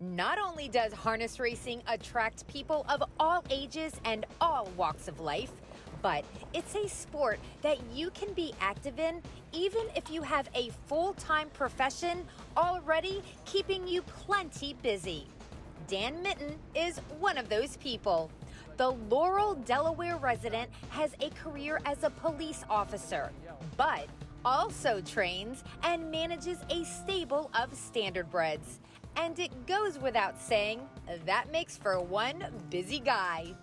Not only does harness racing attract people of all ages and all walks of life, but it's a sport that you can be active in even if you have a full-time profession already keeping you plenty busy. Dan Minton is one of those people. The Laurel, Delaware resident has a career as a police officer, but also trains and manages a stable of Standardbreds. And it goes without saying, that makes for one busy guy.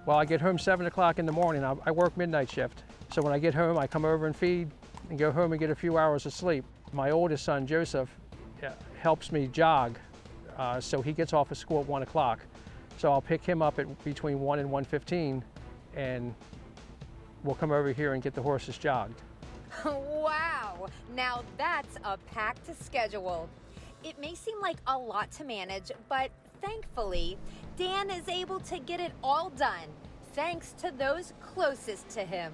Well, I get home 7 o'clock in the morning. I work midnight shift. So when I get home, I come over and feed and go home and get a few hours of sleep. My oldest son, Joseph, helps me jog. So he gets off of school at 1 o'clock. So I'll pick him up at between 1 and 1:15, and we'll come over here and get the horses jogged. Wow, now that's a packed schedule. It may seem like a lot to manage, but thankfully, Dan is able to get it all done, thanks to those closest to him.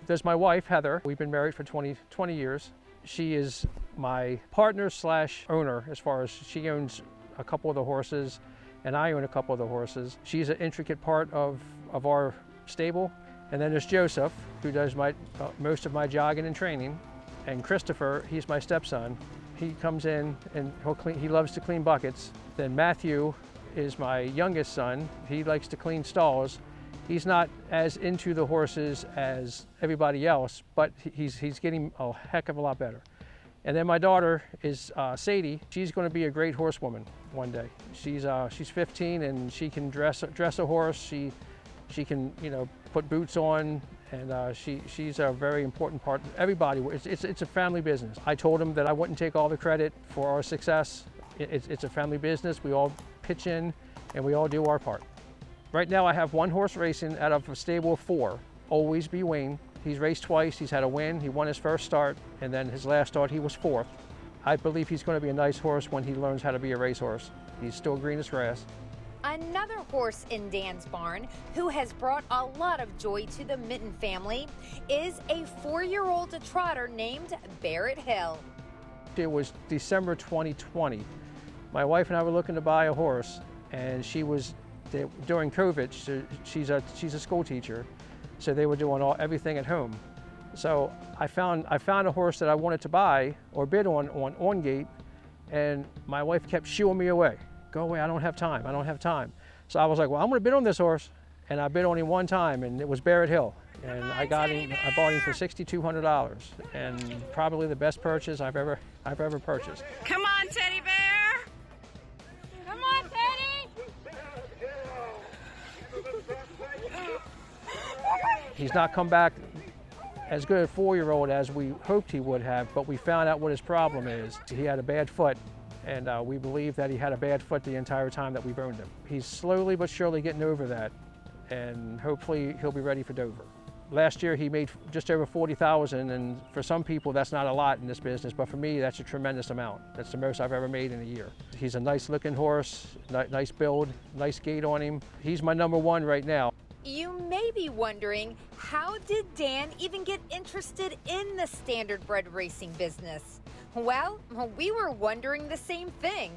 There's my wife, Heather. We've been married for 20 years. She is my partner slash owner, as far as she owns a couple of the horses, and I own a couple of the horses. She's an intricate part of our stable. And then there's Joseph, who does most of my jogging and training. And Christopher, he's my stepson. He comes in and he loves to clean buckets. Then Matthew is my youngest son. He likes to clean stalls. He's not as into the horses as everybody else, but he's getting a heck of a lot better. And then my daughter is Sadie. She's going to be a great horsewoman one day. She's 15 and she can dress a horse. She can, put boots on, and she's a very important part. Everybody, it's a family business. I told him that I wouldn't take all the credit for our success. It's a family business. We all pitch in and we all do our part. Right now I have one horse racing out of a stable of 4, Always Be Wayne. He's raced twice, he's had a win, he won his first start, and then his last start he was 4th. I believe he's going to be a nice horse when he learns how to be a racehorse. He's still green as grass. Another horse in Dan's barn who has brought a lot of joy to the Minton family is a 4-year-old trotter named Barrett Hill. It was December 2020. My wife and I were looking to buy a horse, and during COVID, she's a school teacher, so they were doing everything at home. So I found a horse that I wanted to buy or bid on gate, and my wife kept shooing me away. Go away, I don't have time. So I was like, well, I'm gonna bid on this horse. And I bid on him one time, and it was Barrett Hill. And I bought him for $6,200, and probably the best purchase I've ever purchased. Come on, Teddy Bear! Come on, Teddy! He's not come back as good a 4-year-old as we hoped he would have, but we found out what his problem is. He had a bad foot. And we believe that he had a bad foot the entire time that we've owned him. He's slowly but surely getting over that, and hopefully he'll be ready for Dover. Last year he made just over $40,000, and for some people that's not a lot in this business, but for me that's a tremendous amount. That's the most I've ever made in a year. He's a nice looking horse, nice build, nice gait on him. He's my number 1 right now. You may be wondering, how did Dan even get interested in the standardbred racing business? Well, we were wondering the same thing.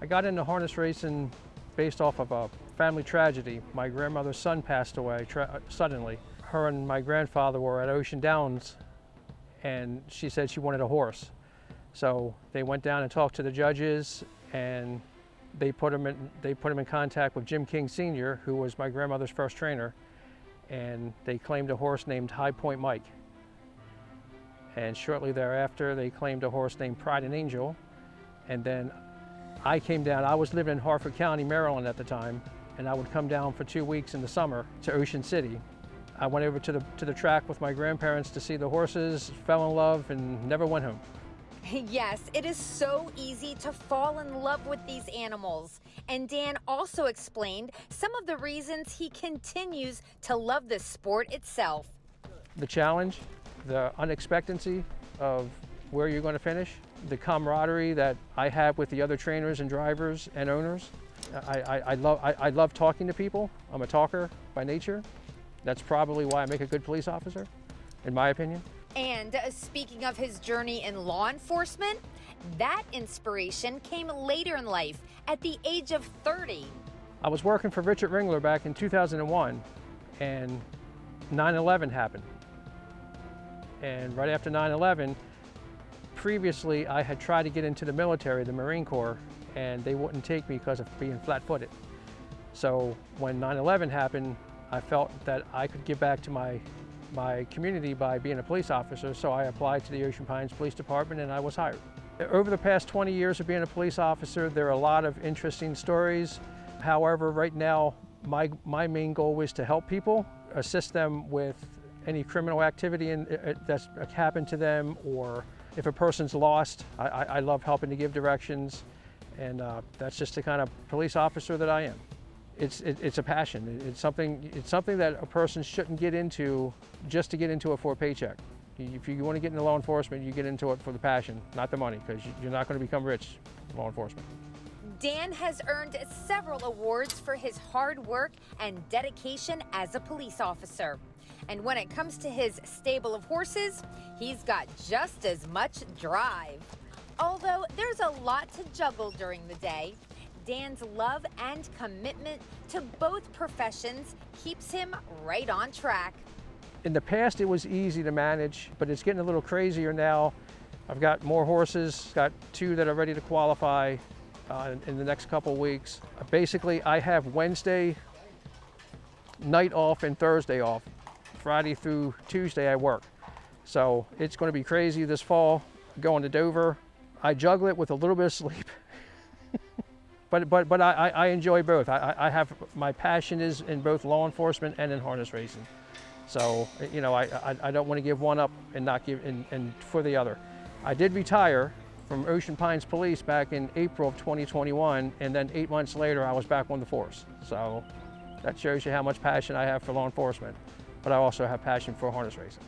I got into harness racing based off of a family tragedy. My grandmother's son passed away suddenly. Her and my grandfather were at Ocean Downs, and she said she wanted a horse. So they went down and talked to the judges, and they put him in contact with Jim King Sr., who was my grandmother's first trainer, and they claimed a horse named High Point Mike. And shortly thereafter, they claimed a horse named Pride and Angel. And then I came down. I was living in Harford County, Maryland at the time, and I would come down for 2 weeks in the summer to Ocean City. I went over to the track with my grandparents to see the horses, fell in love, and never went home. Yes, it is so easy to fall in love with these animals. And Dan also explained some of the reasons he continues to love the sport itself. The challenge, the unexpectancy of where you're going to finish, the camaraderie that I have with the other trainers and drivers and owners. I love talking to people. I'm a talker by nature. That's probably why I make a good police officer, in my opinion. And speaking of his journey in law enforcement, That inspiration came later in life, at the age of 30. I was working for Richard Ringler back in 2001, and 9/11 happened. And right after 9/11, previously I had tried to get into the military, the Marine Corps, and they wouldn't take me because of being flat-footed. So when 9/11 happened, I felt that I could give back to my community by being a police officer, so I applied to the Ocean Pines Police Department and I was hired. Over the past 20 years of being a police officer, there are a lot of interesting stories. However, right now, my main goal is to help people, assist them with any criminal activity that's happened to them, or if a person's lost, I love helping to give directions, and that's just the kind of police officer that I am. It's a passion. It's something that a person shouldn't get into just to get into it for a paycheck. If you want to get into law enforcement, you get into it for the passion, not the money, because you're not going to become rich in law enforcement. Dan has earned several awards for his hard work and dedication as a police officer. And when it comes to his stable of horses, he's got just as much drive. Although there's a lot to juggle during the day, Dan's love and commitment to both professions keeps him right on track. In the past, it was easy to manage, but it's getting a little crazier now. I've got more horses, got 2 that are ready to qualify in the next couple of weeks. Basically, I have Wednesday night off and Thursday off. Friday through Tuesday, I work. So it's going to be crazy this fall, going to Dover. I juggle it with a little bit of sleep. But I enjoy both. I have, my passion is in both law enforcement and in harness racing. So, you know, I don't want to give one up and not give and for the other. I did retire from Ocean Pines Police back in April of 2021, and then 8 months later I was back on the force. So that shows you how much passion I have for law enforcement, but I also have passion for harness racing.